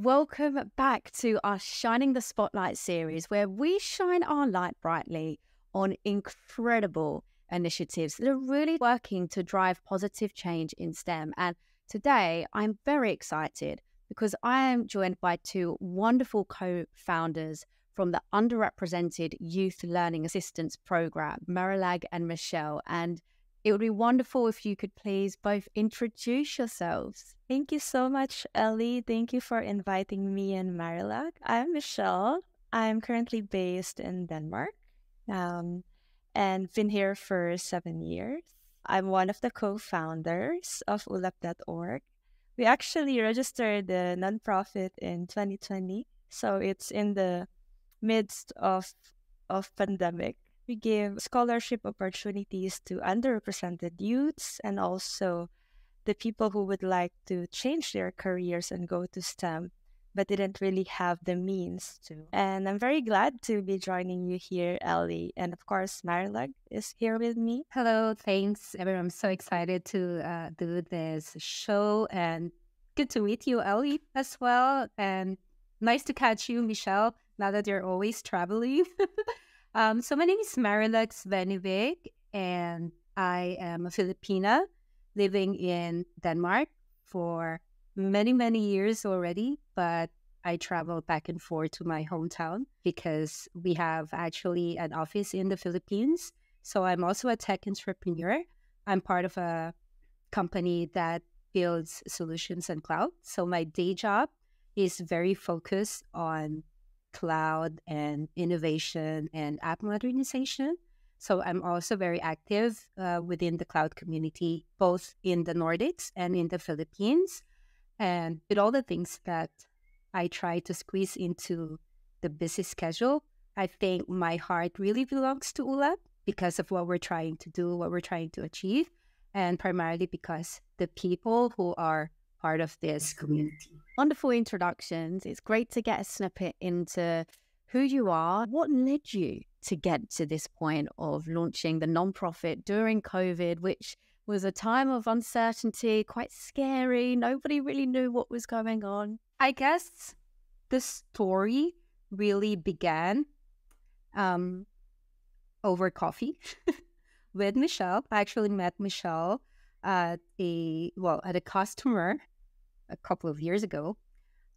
welcome back to our Shining the Spotlight series, where we shine our light brightly on incredible initiatives that are really working to drive positive change in STEM. And today I'm very excited because I am joined by two wonderful co-founders from the Underrepresented Youth Learning Assistance Program, Marilag and Michelle. And it would be wonderful if you could please both introduce yourselves. Thank you so much, Ellie. Thank you for inviting me and Marilag. I'm Michelle. I'm currently based in Denmark and been here for 7 years. I'm one of the co-founders of ulap.org. We actually registered the nonprofit in 2020, so it's in the midst of pandemic. We give scholarship opportunities to underrepresented youths and also the people who would like to change their careers and go to STEM, but didn't really have the means to. And I'm very glad to be joining you here, Ellie. And of course, Marilag is here with me. Hello, thanks everyone. I'm so excited to do this show, and good to meet you, Ellie, as well. And nice to catch you, Michelle, now that you're always traveling. So my name is Marilag Svennevig, and I am a Filipina living in Denmark for many, many years already, but I travel back and forth to my hometown because we have actually an office in the Philippines. So I'm also a tech entrepreneur. I'm part of a company that builds solutions in cloud. So my day job is very focused on cloud and innovation and app modernization. So I'm also very active within the cloud community, both in the Nordics and in the Philippines. And with all the things that I try to squeeze into the busy schedule, I think my heart really belongs to ULAP because of what we're trying to do, what we're trying to achieve, and primarily because the people who are part of this community. Wonderful introductions. It's great to get a snippet into who you are. What led you to get to this point of launching the nonprofit during COVID, which was a time of uncertainty, quite scary. Nobody really knew what was going on. I guess the story really began over coffee with Michelle. I actually met Michelle at a customer a couple of years ago,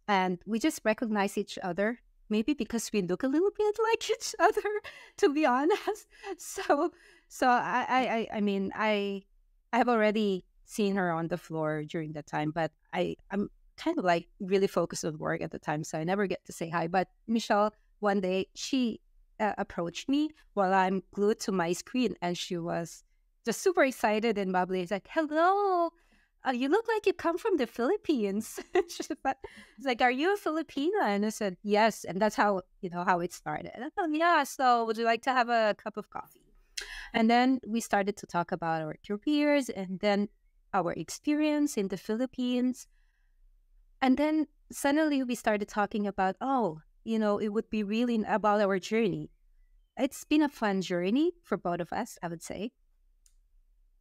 and we just recognized each other, maybe because we look a little bit like each other, to be honest. So I have already seen her on the floor during that time, but I'm kind of like really focused on work at the time, so I never get to say hi. But Michelle, one day she approached me while I'm glued to my screen, and she was just super excited and bubbly. It's like, hello, you look like you come from the Philippines. It's like, are you a Filipina? And I said, yes. And that's how it started. And I thought, yeah, so would you like to have a cup of coffee? And then we started to talk about our careers and then our experience in the Philippines. And then suddenly we started talking about, it would be really about our journey. It's been a fun journey for both of us, I would say,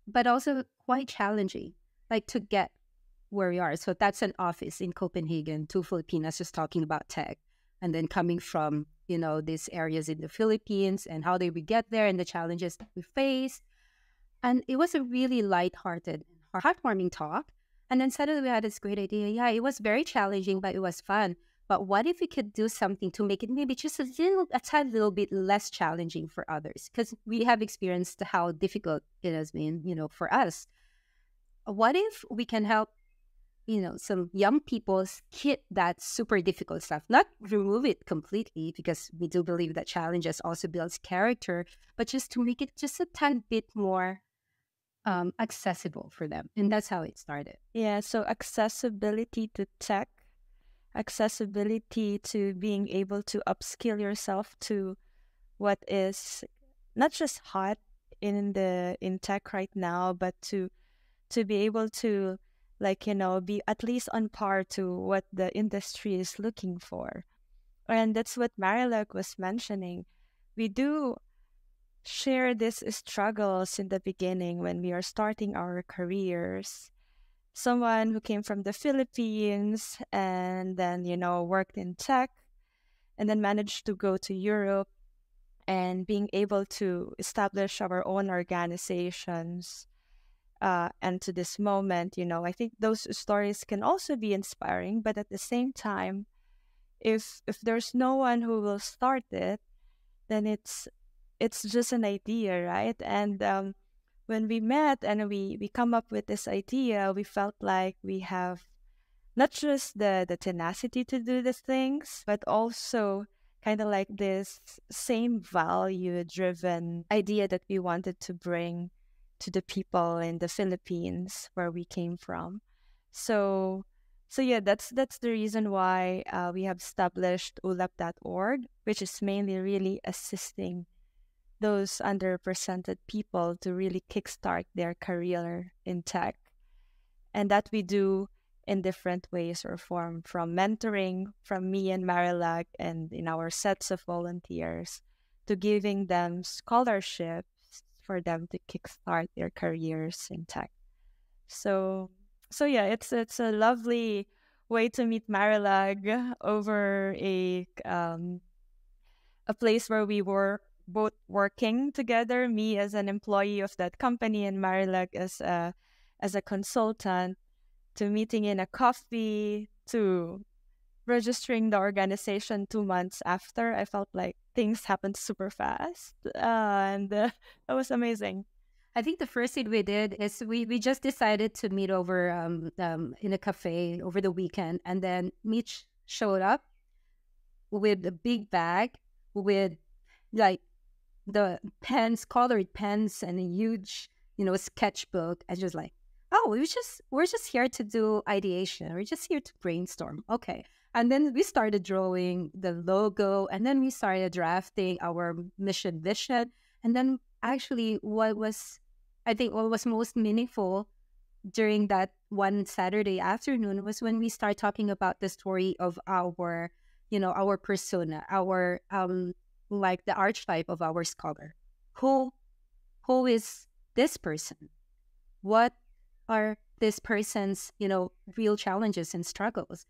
but also quite challenging, like to get where we are. So that's an office in Copenhagen, two Filipinas just talking about tech, and then coming from, these areas in the Philippines and how did we get there and the challenges that we face. And it was a really lighthearted, heartwarming talk. And then suddenly we had this great idea. Yeah, it was very challenging, but it was fun. But what if we could do something to make it maybe just a tiny little bit less challenging for others? Because we have experienced how difficult it has been, for us. What if we can help, some young people skip that super difficult stuff, not remove it completely, because we do believe that challenges also builds character, but just to make it just a tiny bit more accessible for them. And that's how it started. Yeah, so accessibility to tech, accessibility to being able to upskill yourself to what is not just hot in tech right now, but to be able to be at least on par to what the industry is looking for. And that's what Marilag was mentioning. We do share these struggles in the beginning when we are starting our careers. someone who came from the Philippines and then, worked in tech and then managed to go to Europe and being able to establish our own organizations. And to this moment, I think those stories can also be inspiring, but at the same time, if there's no one who will start it, then it's just an idea, right? And when we met and we come up with this idea, we felt like we have not just the tenacity to do the things, but also kind of like this same value driven idea that we wanted to bring to the people in the Philippines where we came from. So yeah, that's the reason why we have established ulap.org, which is mainly really assisting those underrepresented people to really kickstart their career in tech. And that we do in different ways or form, from mentoring from me and Marilag and in our sets of volunteers, to giving them scholarships for them to kickstart their careers in tech. So yeah, it's a lovely way to meet Marilag over a place where we were both working together, me as an employee of that company and Marilag as a consultant, to meeting in a coffee, to registering the organization 2 months after. I felt like things happened super fast, and that was amazing. I think the first thing we did is we just decided to meet over in a cafe over the weekend, and then Mitch showed up with a big bag with like the pens, colored pens, and a huge sketchbook, and just like, oh, we're just here to do ideation. We're just here to brainstorm. Okay. And then we started drawing the logo, and then we started drafting our mission vision. And then actually what was most meaningful during that one Saturday afternoon was when we start talking about the story of our persona, our like the archetype of our scholar. Who is this person? What are this person's, real challenges and struggles?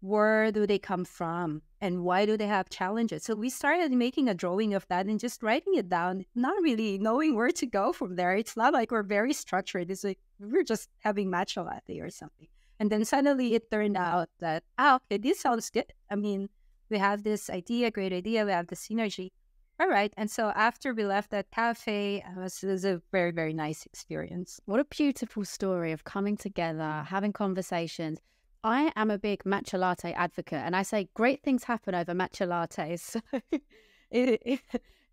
Where do they come from? And why do they have challenges? So we started making a drawing of that and just writing it down, not really knowing where to go from there. It's not like we're very structured. It's like we're just having matcha latte or something. And then suddenly it turned out that, okay, this sounds good. I mean, we have this idea, great idea. We have the synergy. All right. And so after we left that cafe, it was a very, very nice experience. What a beautiful story of coming together, having conversations. I am a big matcha latte advocate, and I say great things happen over matcha lattes. So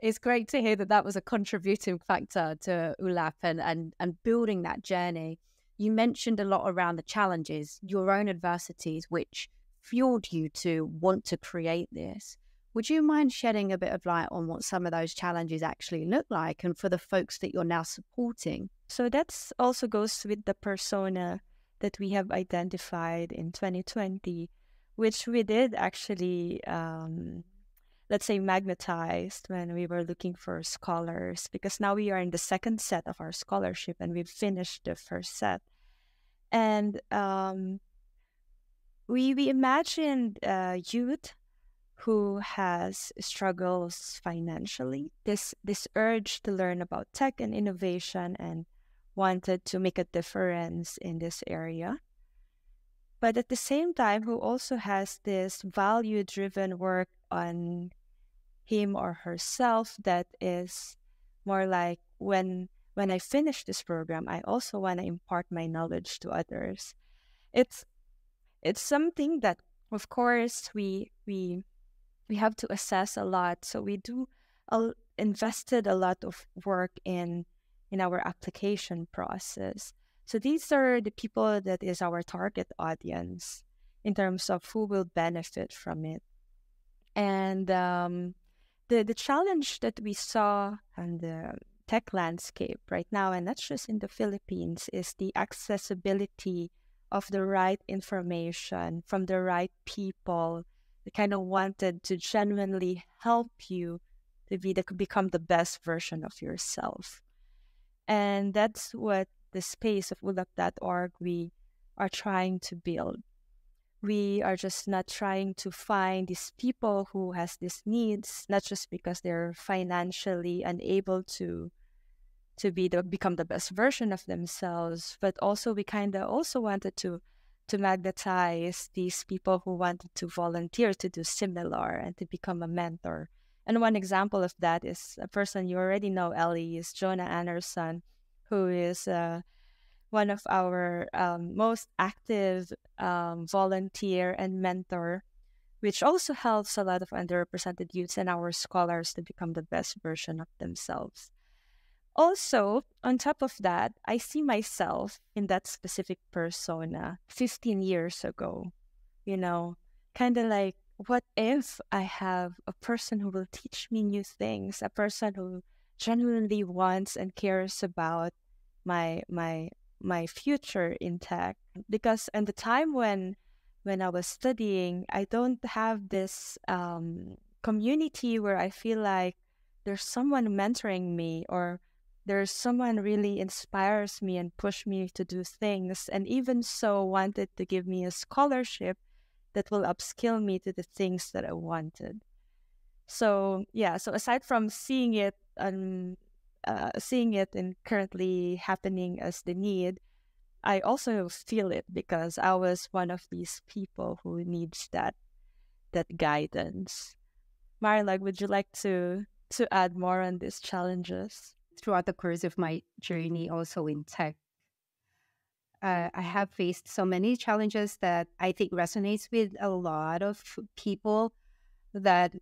it's great to hear that was a contributing factor to ULAP and building that journey. You mentioned a lot around the challenges, your own adversities, which fueled you to want to create this. Would you mind shedding a bit of light on what some of those challenges actually look like, and for the folks that you're now supporting? So that's also goes with the persona that we have identified in 2020, which we did actually, let's say, magnetized when we were looking for scholars, because now we are in the second set of our scholarship and we've finished the first set. And we imagined youth who has struggles financially, this urge to learn about tech and innovation and wanted to make a difference in this area. But at the same time, who also has this value-driven work on him or herself that is more like, when I finish this program, I also want to impart my knowledge to others. It's something that, of course, we have to assess a lot. So we do invested a lot of work in our application process. So these are the people that is our target audience in terms of who will benefit from it. And the challenge that we saw on the tech landscape right now, and not just in the Philippines, is the accessibility of the right information from the right people that kind of wanted to genuinely help you to become the best version of yourself. And that's what the space of ulap.org we are trying to build. We are just not trying to find these people who has these needs, not just because they're financially unable become the best version of themselves, but also we kind of also wanted to magnetize these people who wanted to volunteer to do similar and to become a mentor. And one example of that is a person you already know, Ellie, is Jonah Anderson, who is one of our most active volunteer and mentor, which also helps a lot of underrepresented youths and our scholars to become the best version of themselves. Also, on top of that, I see myself in that specific persona 15 years ago, kind of like, what if I have a person who will teach me new things, a person who genuinely wants and cares about my future in tech? Because in the time when I was studying, I don't have this community where I feel like there's someone mentoring me, or there's someone really inspires me and push me to do things, and even so wanted to give me a scholarship that will upskill me to the things that I wanted. So yeah, so aside from seeing it and currently happening as the need, I also feel it because I was one of these people who needs that guidance. Marilag, would you like to add more on these challenges? Throughout the course of my journey also in tech, I have faced so many challenges that I think resonates with a lot of people that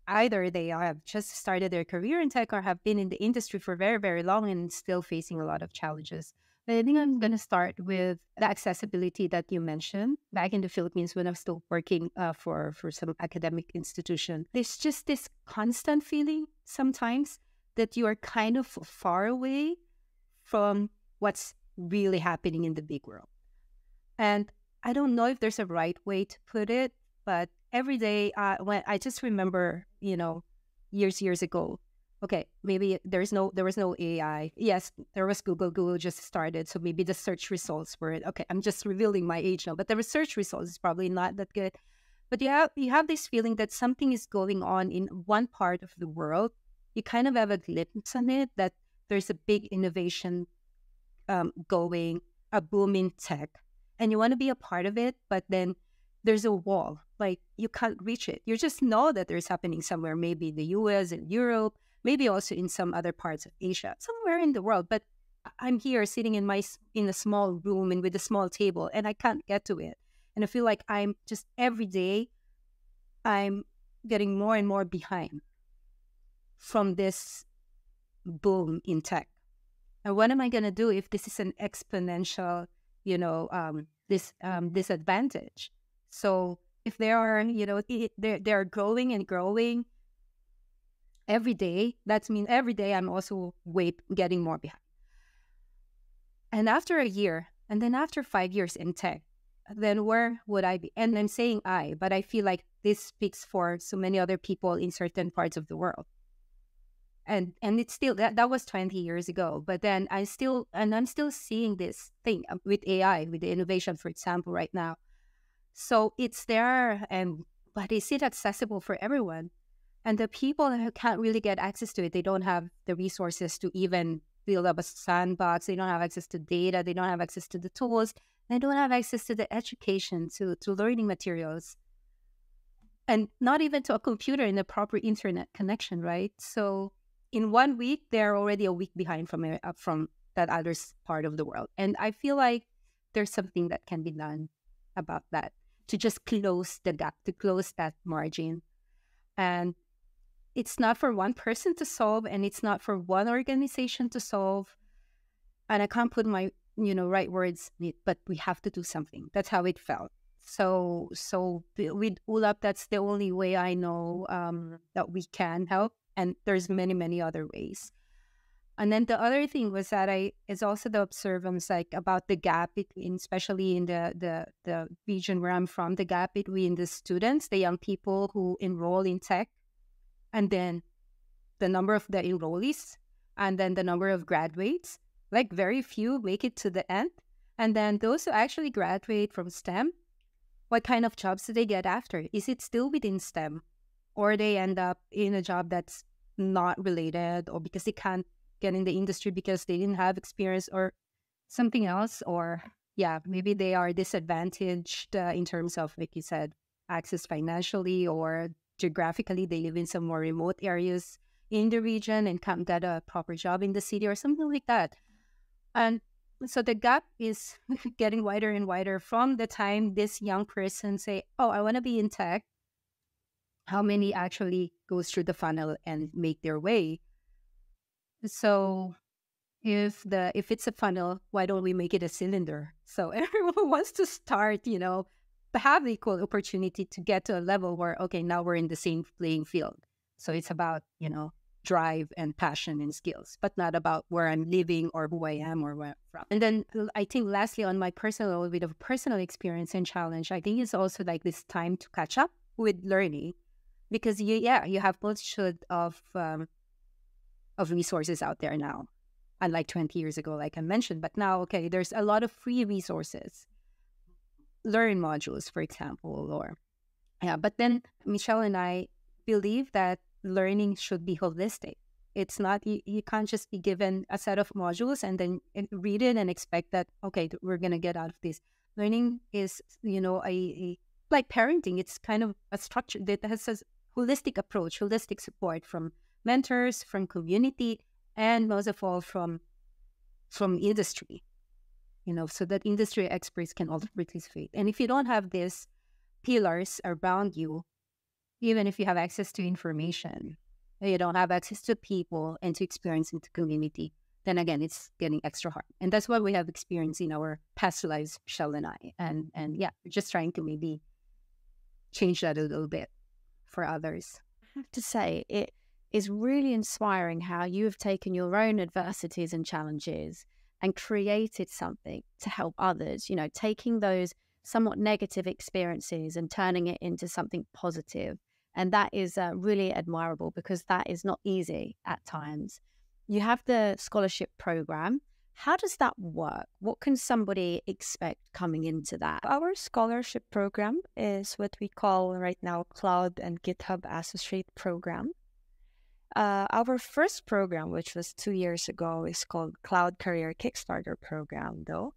either they have just started their career in tech or have been in the industry for very, very long and still facing a lot of challenges. But I think I'm going to start with the accessibility that you mentioned. Back in the Philippines, when I was still working for some academic institution, there's just this constant feeling sometimes that you are kind of far away from what's really happening in the big world. And I don't know if there's a right way to put it, but every day when I just remember, years ago, okay, maybe there was no AI. Yes, there was Google. Google just started, so maybe the search results were okay. I'm just revealing my age now, but the research results is probably not that good. But you have this feeling that something is going on in one part of the world. You kind of have a glimpse on it that there's a big innovation going, a boom in tech, and you want to be a part of it, but then there's a wall, like you can't reach it. You just know that there's happening somewhere, maybe the US and Europe, maybe also in some other parts of Asia, somewhere in the world. But I'm here sitting in a small room and with a small table, and I can't get to it. And I feel like I'm just every day, I'm getting more and more behind from this boom in tech. And what am I going to do if this is an exponential, disadvantage? So if there are, they're growing and growing every day, that means every day I'm also getting more behind. And after a year, and then after 5 years in tech, then where would I be? And I'm saying but I feel like this speaks for so many other people in certain parts of the world. And it's still that was 20 years ago, but then I'm still seeing this thing with AI, with the innovation, for example, right now. So it's there, but is it accessible for everyone? And the people who can't really get access to it, they don't have the resources to even build up a sandbox. They don't have access to data. They don't have access to the tools. They don't have access to the education, to learning materials, and not even to a computer and a proper internet connection, right? So in 1 week, they're already a week behind from that other part of the world. And I feel like there's something that can be done about that, to just close the gap, to close that margin. And it's not for one person to solve, and it's not for one organization to solve. And I can't put my, right words, but we have to do something. That's how it felt. So with ULAP, that's the only way I know that we can help. And there's many, many other ways. And then the other thing was that is also the observance, like about the gap between, especially in the region where I'm from, the gap between the students, the young people who enroll in tech, and then the number of the enrollees, and then the number of graduates. Like very few make it to the end. And then those who actually graduate from STEM, what kind of jobs do they get after? Is it still within STEM? Or they end up in a job that's not related, or because they can't get in the industry because they didn't have experience or something else? Or, yeah, maybe they are disadvantaged in terms of, like you said, access financially or geographically. They live in some more remote areas in the region and can't get a proper job in the city or something like that. And so the gap is getting wider and wider from the time this young person say, oh, I want to be in tech. How many actually goes through the funnel and make their way? So if it's a funnel, why don't we make it a cylinder? So everyone wants to start, to have the equal opportunity to get to a level where, okay, now we're in the same playing field. So it's about, drive and passion and skills, but not about where I'm living or who I am or where I'm from. And then I think lastly, on my personal, a little bit of personal experience and challenge, I think it's also like this time to catch up with learning, because you have multitude of resources out there now, unlike 20 years ago, like I mentioned. But now, okay, there's a lot of free resources, learn modules, for example, or But then Michelle and I believe that learning should be holistic. It's not, you can't just be given a set of modules and then read it and expect that, okay, we're going to get out of this. Learning is, a like parenting. It's kind of a structure that has a holistic approach, holistic support from mentors, from community, and most of all from industry, so that industry experts can also participate. And if you don't have these pillars around you, even if you have access to information, you don't have access to people and to experience in the community, then again, it's getting extra hard. And that's what we have experienced in our past lives, Michelle and I. And yeah, we're just trying to maybe change that a little bit for others. I have to say, it is really inspiring how you have taken your own adversities and challenges and created something to help others, taking those somewhat negative experiences and turning it into something positive. And that is really admirable, because that is not easy at times. You have the scholarship program. How does that work? What can somebody expect coming into that? Our scholarship program is what we call right now Cloud and GitHub Associate Program. Our first program, which was 2 years ago, is called Cloud Career Kickstarter Program, though,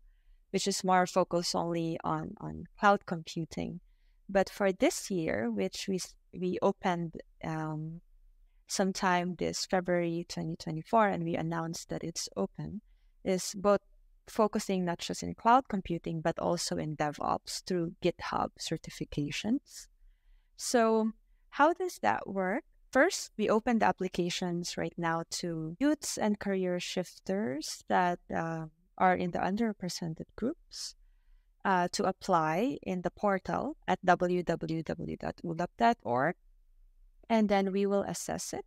which is more focused only on cloud computing. But for this year, which we opened sometime this February 2024, and we announced that it's open, is both focusing not just in cloud computing, but also in DevOps through GitHub certifications. So how does that work? First, we opened the applications right now to youths and career shifters that are in the underrepresented groups to apply in the portal at www.ulap.org. And then we will assess it.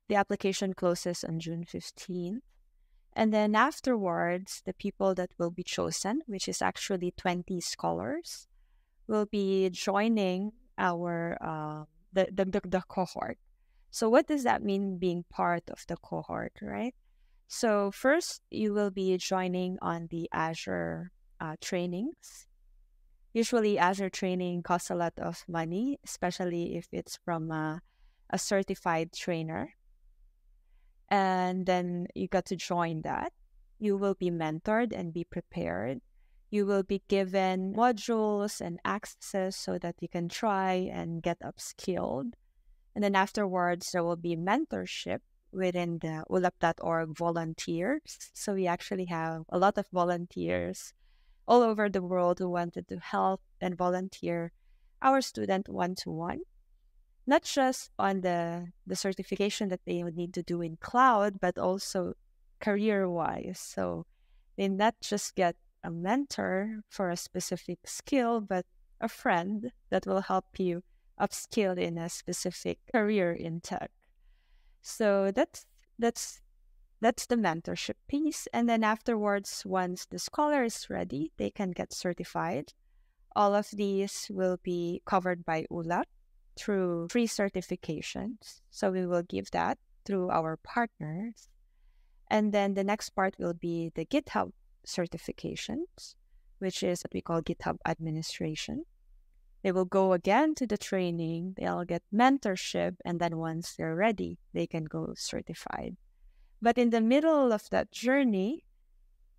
The application closes on June 15th. And then afterwards, the people that will be chosen, which is actually 20 scholars, will be joining our the cohort. So what does that mean, being part of the cohort, right? So first, you will be joining on the Azure trainings. Usually, Azure training costs a lot of money, especially if it's from a certified trainer. And then you got to join that. You will be mentored and be prepared. You will be given modules and access so that you can try and get upskilled. And then afterwards, there will be mentorship within the ulap.org volunteers. So we actually have a lot of volunteers all over the world who wanted to help and volunteer our student one-to-one, not just on the certification that they would need to do in cloud, but also career-wise. So they not just get a mentor for a specific skill, but a friend that will help you upskill in a specific career in tech. So that's the mentorship piece. And then afterwards, once the scholar is ready, they can get certified. All of these will be covered by ULAP through free certifications. So we will give that through our partners. And then the next part will be the GitHub certifications. which is what we call GitHub administration. They will go again to the training, they'll get mentorship, and then once they're ready, they can go certified. But in the middle of that journey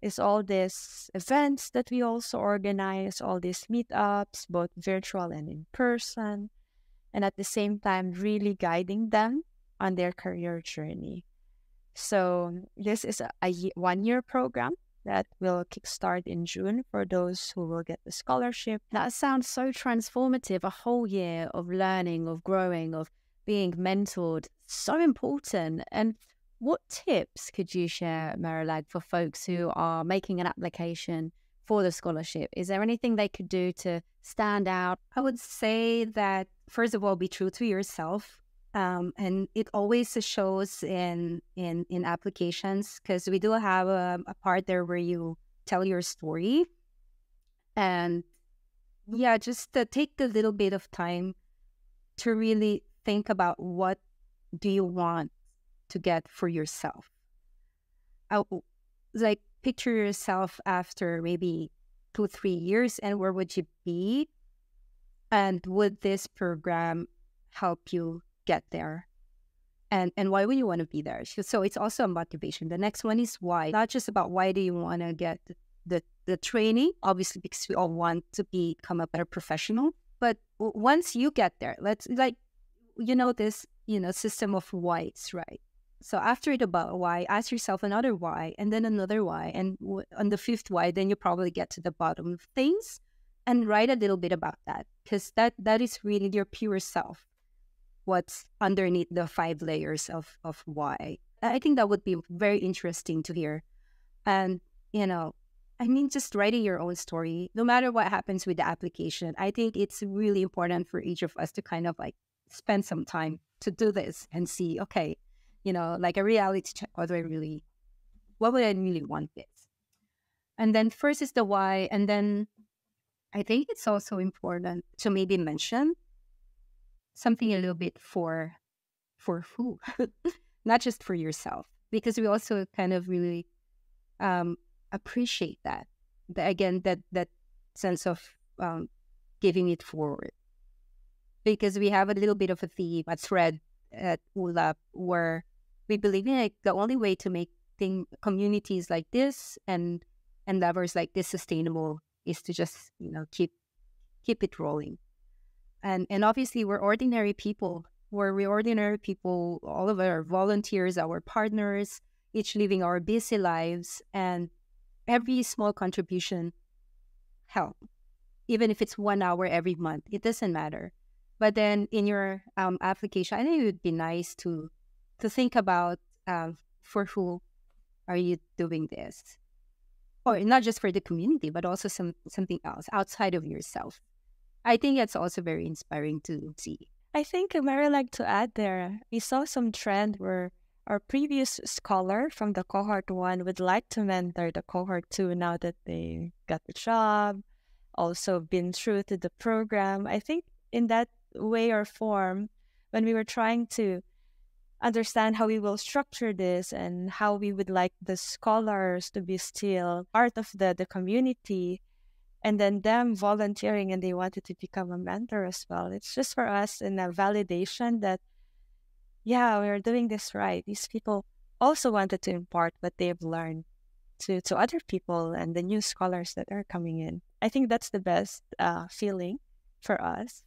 is all these events that we also organize, all these meetups, both virtual and in person, and at the same time, really guiding them on their career journey. So this is a 1-year program that will kickstart in June for those who will get the scholarship. That sounds so transformative. A whole year of learning, of growing, of being mentored. So important. And what tips could you share, Marilag, for folks who are making an application for the scholarship? Is there anything they could do to stand out? I would say that, first of all, be true to yourself. And it always shows in applications, because we do have a part there where you tell your story. And yeah, just take a little bit of time to really think about what do you want to get for yourself. Like, picture yourself after maybe 2-3 years, and where would you be? And would this program help you get there? And why would you want to be there? So it's also a motivation. The next one is why. Not just about why do you want to get the training, obviously, because we all want to become a better professional. But once you get there, let's, like, this, system of whys, right? So after it about why, ask yourself another why, and then another why. And on the 5th why, then you probably get to the bottom of things, and write a little bit about that, because that is really your pure self. What's underneath the 5 layers of why. I think that would be very interesting to hear. And, just writing your own story, no matter what happens with the application, I think it's really important for each of us to kind of like spend some time to do this and see, okay, like a reality check, what would I really want this? And then first is the why. And then I think it's also important to maybe mention something a little bit for who, not just for yourself, because we also kind of really appreciate that. That sense of giving it forward, because we have a little bit of a theme, a thread at ULAP, where we believe in, like, the only way to make communities like this and levers like this sustainable is to just keep it rolling. And obviously, we're ordinary people. We're ordinary people, all of our volunteers, our partners, each living our busy lives, and every small contribution help. Even if it's 1 hour every month, it doesn't matter. But then in your application, I think it would be nice to think about for who are you doing this, or not just for the community, but also something else outside of yourself. I think that's also very inspiring to see. I think Marilag, to add there, we saw some trend where our previous scholar from the cohort 1 would like to mentor the cohort 2 now that they got the job, also been through to the program. I think in that way or form, when we were trying to understand how we will structure this and how we would like the scholars to be still part of the community, and then them volunteering and they wanted to become a mentor as well. It's just for us in a validation that, yeah, we're doing this right. These people also wanted to impart what they've learned to other people and the new scholars that are coming in. I think that's the best feeling for us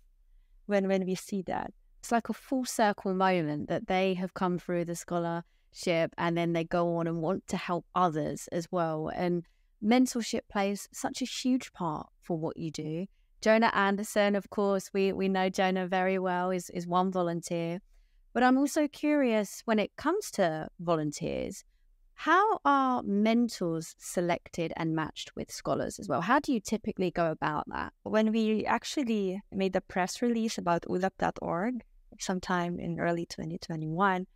when we see that. It's like a full circle moment that they have come through the scholarship and then they go on and want to help others as well. And mentorship plays such a huge part for what you do. Jonah Anderson, of course, we know Jonah very well, is one volunteer. But I'm also curious, when it comes to volunteers, how are mentors selected and matched with scholars as well? How do you typically go about that? When we actually made a press release about ulap.org sometime in early 2021,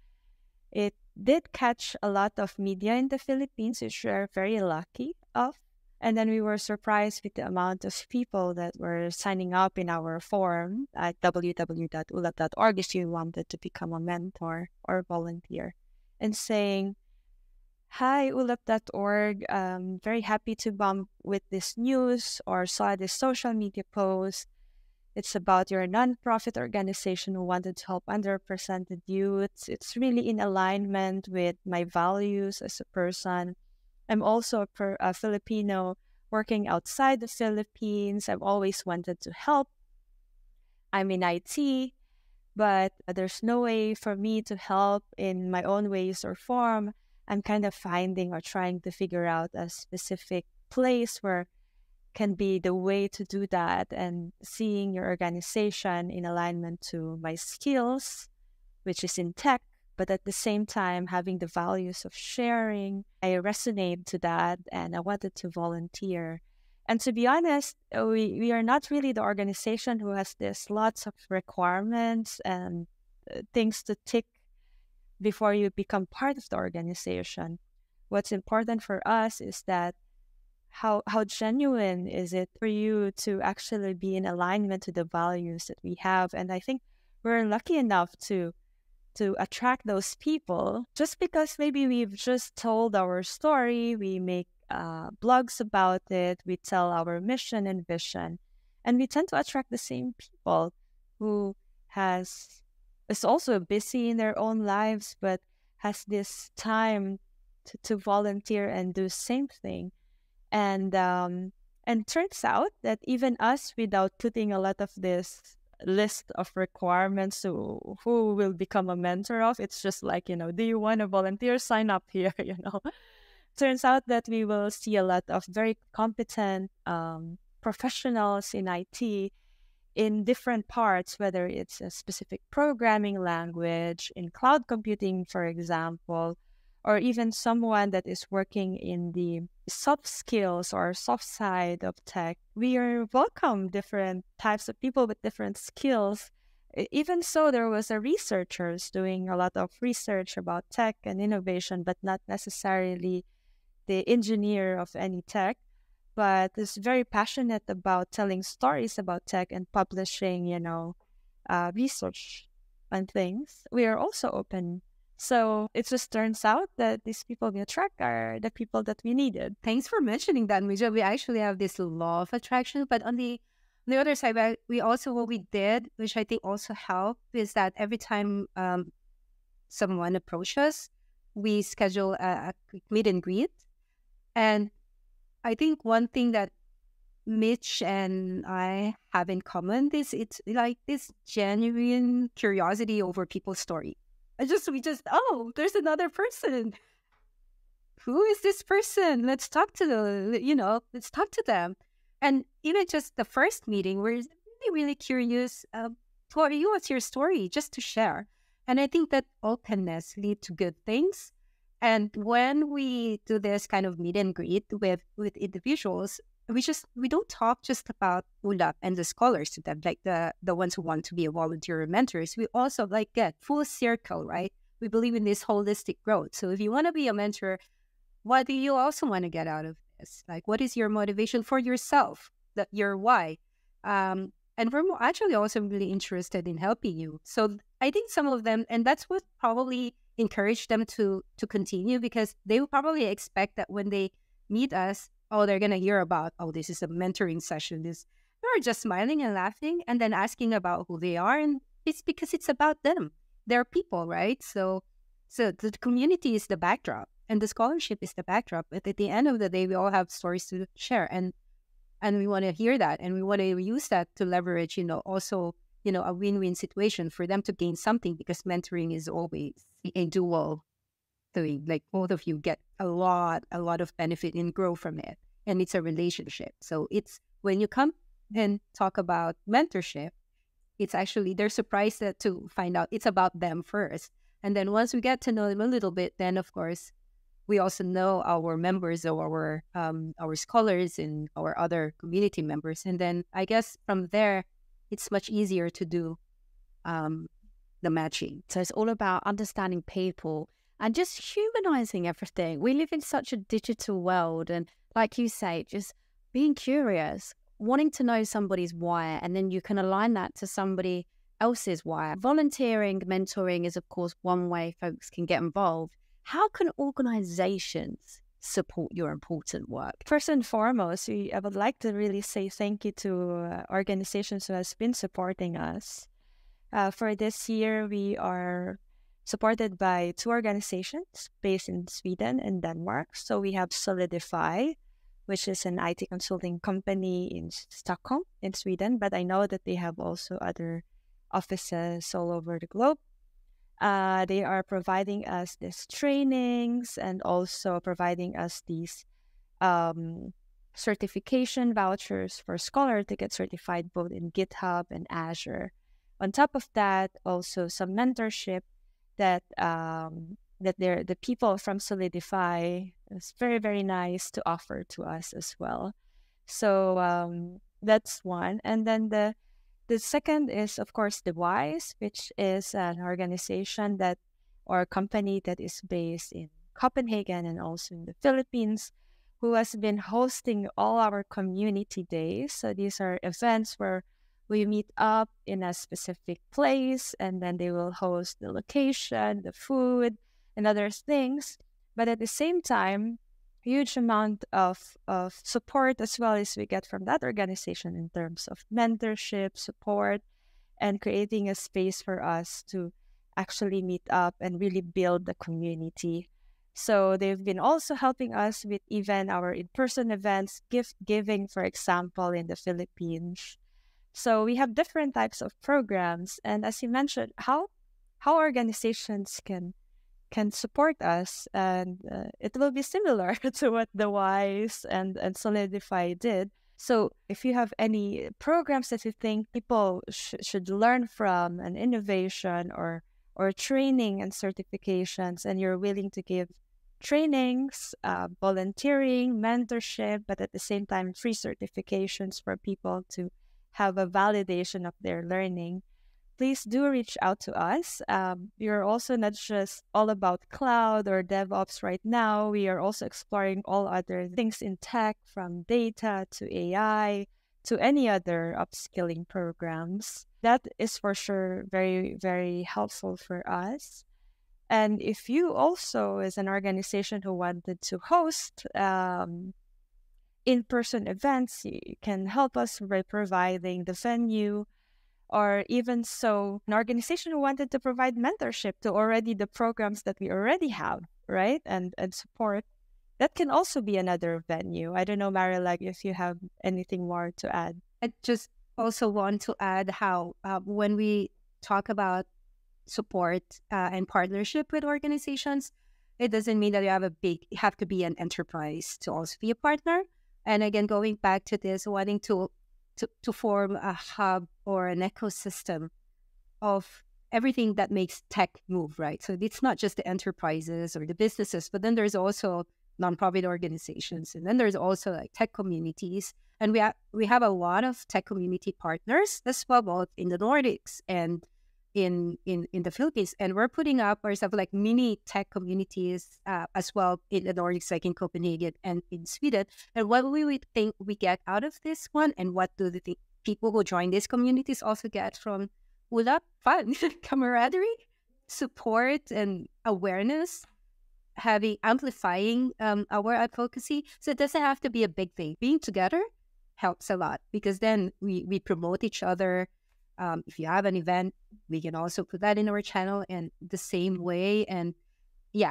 it did catch a lot of media in the Philippines, which we're very lucky of. And then we were surprised with the amount of people that were signing up in our form at www.ulap.org if you wanted to become a mentor or volunteer, and saying Hi, ulap.org. Very happy to bump with this news or saw this social media post. It's about your nonprofit organization who wanted to help underrepresented youths. It's really in alignment with my values as a person. I'm also a Filipino working outside the Philippines. I've always wanted to help. I'm in IT, but there's no way for me to help in my own ways or form. I'm kind of finding or trying to figure out a specific place where can be the way to do that, and seeing your organization in alignment to my skills, which is in tech, but at the same time having the values of sharing. I resonate to that and I wanted to volunteer. And to be honest, we are not really the organization who has this lots of requirements and things to tick before you become part of the organization. What's important for us is that how genuine is it for you to actually be in alignment to the values that we have. And I think we're lucky enough to attract those people just because maybe we've just told our story, we make blogs about it, we tell our mission and vision, and we tend to attract the same people who is also busy in their own lives but has this time to volunteer and do same thing. And turns out that even us, without putting a lot of this list of requirements to who will become a mentor of, it's just like, do you want to volunteer? Sign up here, Turns out that we will see a lot of very competent professionals in IT in different parts, whether it's a specific programming language, in cloud computing, for example, or even someone that is working in the soft skills or soft side of tech. We are welcome different types of people with different skills. Even so, there was a researchers doing a lot of research about tech and innovation, but not necessarily the engineer of any tech, but is very passionate about telling stories about tech and publishing, research on things. We are also open. So it just turns out that these people we attract are the people that we needed. Thanks for mentioning that, Mija. We actually have this law of attraction, but on the other side, we also, what we did, which I think also helped, is that every time someone approaches us, we schedule a quick meet and greet. And I think one thing that Mitch and I have in common is it's like this genuine curiosity over people's story. Oh, there's another person. Who is this person? Let's talk to them. And even just the first meeting, we're really, really curious. Who are you? What's your story? Just to share. And I think that openness leads to good things. And when we do this kind of meet and greet with individuals, we don't talk just about ULAP and the scholars to them, like the ones who want to be a volunteer or mentors. We also get full circle, right? We believe in this holistic growth. So if you want to be a mentor, what do you also want to get out of this? Like, what is your motivation for yourself? Your why? And we're actually also really interested in helping you. So I think some of them, and that's what probably encouraged them to continue, because they will probably expect that when they meet us, they're going to hear about, this is a mentoring session. They're just smiling and laughing and then asking about who they are. And it's because it's about them. They're people, right? So the community is the backdrop and the scholarship is the backdrop. But at the end of the day, we all have stories to share. And we want to hear that. And we want to use that to leverage, also, a win-win situation for them to gain something, because mentoring is always a dual doing. Like, both of you get a lot of benefit and grow from it, and it's a relationship. So it's when you come and talk about mentorship, it's actually, they're surprised to find out it's about them first, and then once we get to know them a little bit, then of course we also know our members or our scholars and our other community members, and then I guess from there it's much easier to do the matching. So it's all about understanding people and just humanizing everything. We live in such a digital world, and like you say, just being curious, wanting to know somebody's why, and then you can align that to somebody else's why. Volunteering, mentoring is, of course, one way folks can get involved. how can organizations support your important work? First and foremost, I would like to really say thank you to organizations who has been supporting us. For this year, we are supported by 2 organizations based in Sweden and Denmark. So we have Solidify, which is an IT consulting company in Stockholm, in Sweden, but I know that they have also other offices all over the globe. They are providing us these trainings and also providing us these certification vouchers for Scholar to get certified both in GitHub and Azure. On top of that, also some mentorship that the people from Solidify is very, very nice to offer to us as well. So that's one. And then the second is, of course, the WISE, which is an organization or a company that is based in Copenhagen and also in the Philippines, who has been hosting all our community days. So these are events where we meet up in a specific place, and then they will host the location, the food, and other things. But at the same time, huge amount of support as well as we get from that organization in terms of mentorship, support, and creating a space for us to actually meet up and really build the community. So they've been also helping us with even our in-person events, gift giving, for example, in the Philippines. So we have different types of programs. And as you mentioned, how organizations can support us, and it will be similar to what the WISE and Solidify did. So if you have any programs that you think people should learn from, an innovation or training and certifications, and you're willing to give trainings, volunteering, mentorship, but at the same time free certifications for people to have a validation of their learning, please do reach out to us. You're also not just all about cloud or DevOps right now. We are also exploring all other things in tech, from data to AI to any other upskilling programs. That is for sure very, very helpful for us. And if you also, as an organization who wanted to host in-person events, you can help us by providing the venue, or even so, an organization who wanted to provide mentorship to already the programs that we already have, right? And support, that can also be another venue. I don't know, Marilag, if you have anything more to add. I just also want to add how when we talk about support and partnership with organizations, it doesn't mean that you have to be an enterprise to also be a partner. And again, going back to this, wanting to form a hub or an ecosystem of everything that makes tech move, right? So it's not just the enterprises or the businesses, but then there's also nonprofit organizations, and then there's also like tech communities. And we have a lot of tech community partners as well, both in the Nordics and in the Philippines. And we're putting up ourselves like mini tech communities as well in the Nordics, like in Copenhagen and in Sweden. And what we would think we get out of this one, and what do the people who join these communities also get from Ula? Fun, camaraderie, support, and awareness, amplifying our advocacy. So it doesn't have to be a big thing. Being together helps a lot, because then we promote each other. If you have an event, we can also put that in our channel in the same way, and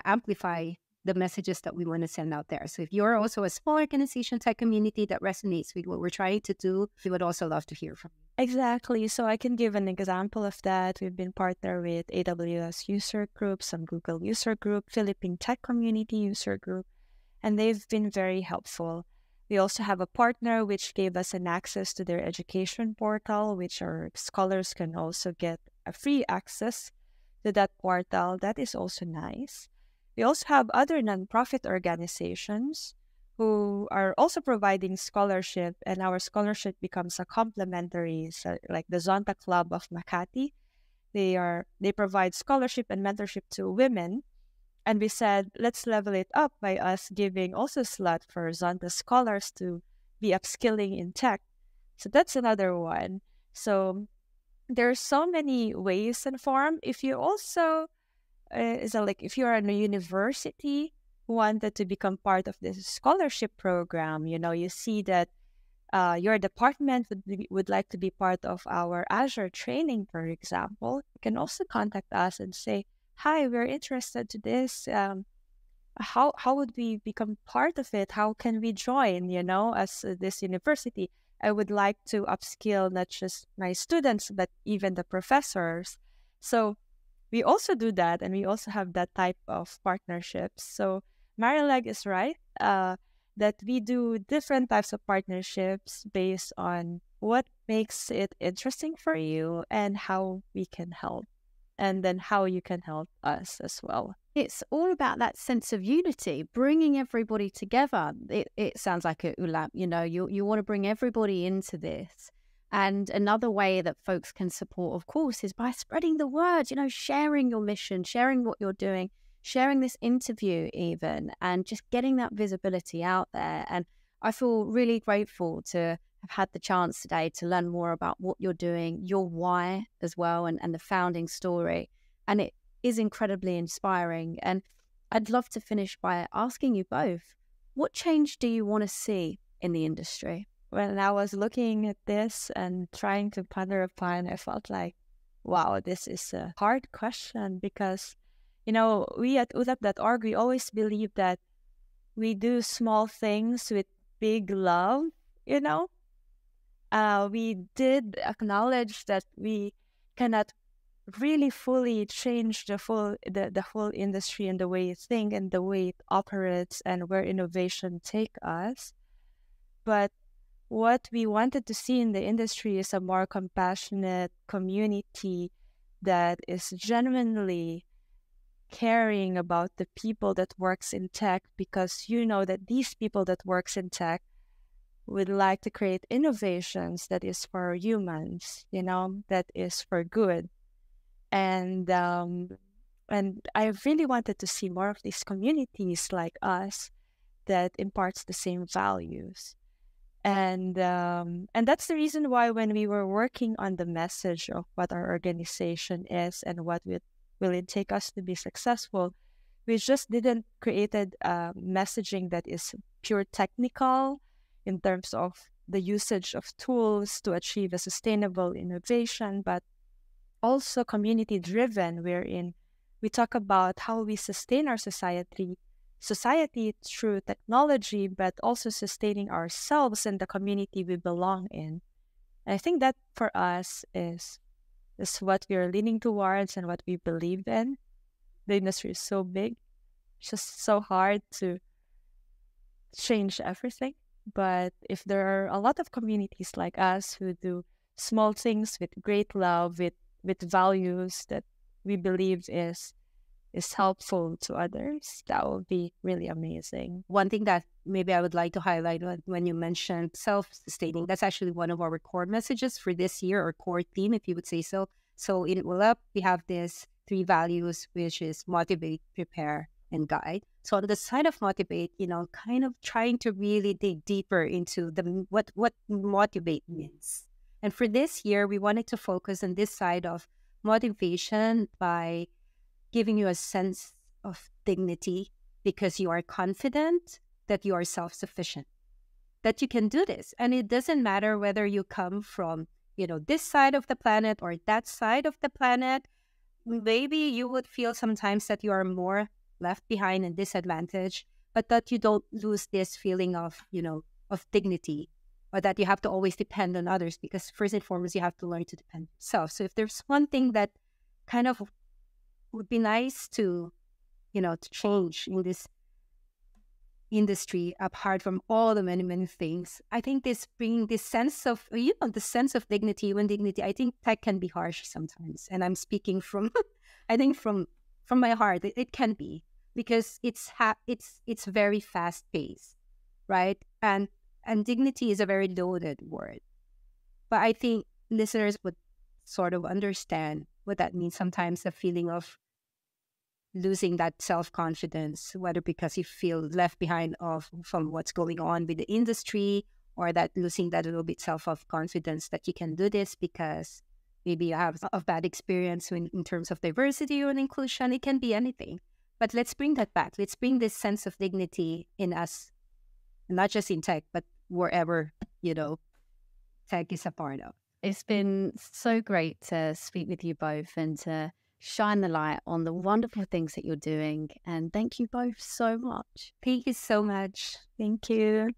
amplify the messages that we want to send out there. So if you're also a small organization, tech community that resonates with what we're trying to do, we would also love to hear from you. Exactly. So I can give an example of that. We've been partnered with AWS user group, some Google user group, Philippine Tech Community user group, and they've been very helpful. We also have a partner which gave us an access to their education portal, which our scholars can also get a free access to that portal. That is also nice. We also have other nonprofit organizations who are also providing scholarship, and our scholarship becomes a complementary, so like the Zonta Club of Makati. They provide scholarship and mentorship to women. And we said, let's level it up by us giving also slot for Zonta scholars to be upskilling in tech. So that's another one. So there are so many ways and form. If you also is that like if you're in a university who wanted to become part of this scholarship program, you see that your department would like to be part of our Azure training, for example, you can also contact us and say, "Hi, we're interested to this. How would we become part of it? How can we join? As this university, I would like to upskill not just my students but even the professors." So we also do that, and we also have that type of partnerships. So Marilag is right that we do different types of partnerships based on what makes it interesting for you and how we can help, and then how you can help us as well. It's all about that sense of unity, bringing everybody together. It sounds like a ULAP, you want to bring everybody into this. And another way that folks can support, of course, is by spreading the word, sharing your mission, sharing what you're doing, sharing this interview even, and just getting that visibility out there. And I feel really grateful to have had the chance today to learn more about what you're doing, your why as well, and the founding story. And it is incredibly inspiring. And I'd love to finish by asking you both, what change do you want to see in the industry? When I was looking at this and trying to ponder upon, I felt like, wow, this is a hard question because, we at ulap.org, we always believe that we do small things with big love, We did acknowledge that we cannot really fully change the whole industry and the way it thinks and the way it operates and where innovation take us. But what we wanted to see in the industry is a more compassionate community that is genuinely caring about the people that works in tech, because that these people that works in tech would like to create innovations that is for humans, that is for good. And I really wanted to see more of these communities like us that imparts the same values. And that's the reason why when we were working on the message of what our organization is and what will it take us to be successful, we just didn't created messaging that is pure technical in terms of the usage of tools to achieve a sustainable innovation, but also community-driven, wherein we talk about how we sustain our society through technology, but also sustaining ourselves and the community we belong in. And I think that for us is what we are leaning towards and what we believe in. The industry is so big, it's just so hard to change everything. But if there are a lot of communities like us who do small things with great love, with values that we believe is helpful to others, that would be really amazing. One thing that maybe I would like to highlight when you mentioned self-sustaining, that's actually one of our core messages for this year, or core theme, if you would say so. So in ULAP, we have these 3 values, which is motivate, prepare, and guide. So on the side of motivate, kind of trying to really dig deeper into what motivate means. And for this year, we wanted to focus on this side of motivation by giving you a sense of dignity, because you are confident that you are self-sufficient, that you can do this. And it doesn't matter whether you come from, this side of the planet or that side of the planet. Maybe you would feel sometimes that you are more left behind and disadvantaged, but that you don't lose this feeling of, of dignity, or that you have to always depend on others, because first and foremost, you have to learn to depend on yourself. So if there's one thing that kind of would be nice to, to change in this industry, apart from all the many, many things, I think this bringing this sense of, the sense of dignity. When dignity, I think tech can be harsh sometimes. And I'm speaking from, I think from my heart, it can be, because it's very fast paced, right? And dignity is a very loaded word. But I think listeners would sort of understand what that means. Sometimes a feeling of losing that self-confidence, whether because you feel left behind from what's going on with the industry, or that losing that little bit self-confidence that you can do this because maybe you have a bad experience in terms of diversity or inclusion. It can be anything. But let's bring that back. Let's bring this sense of dignity in us, not just in tech, but wherever, tech is a part of. It's been so great to speak with you both and to shine the light on the wonderful things that you're doing. And thank you both so much. Thank you so much. Thank you.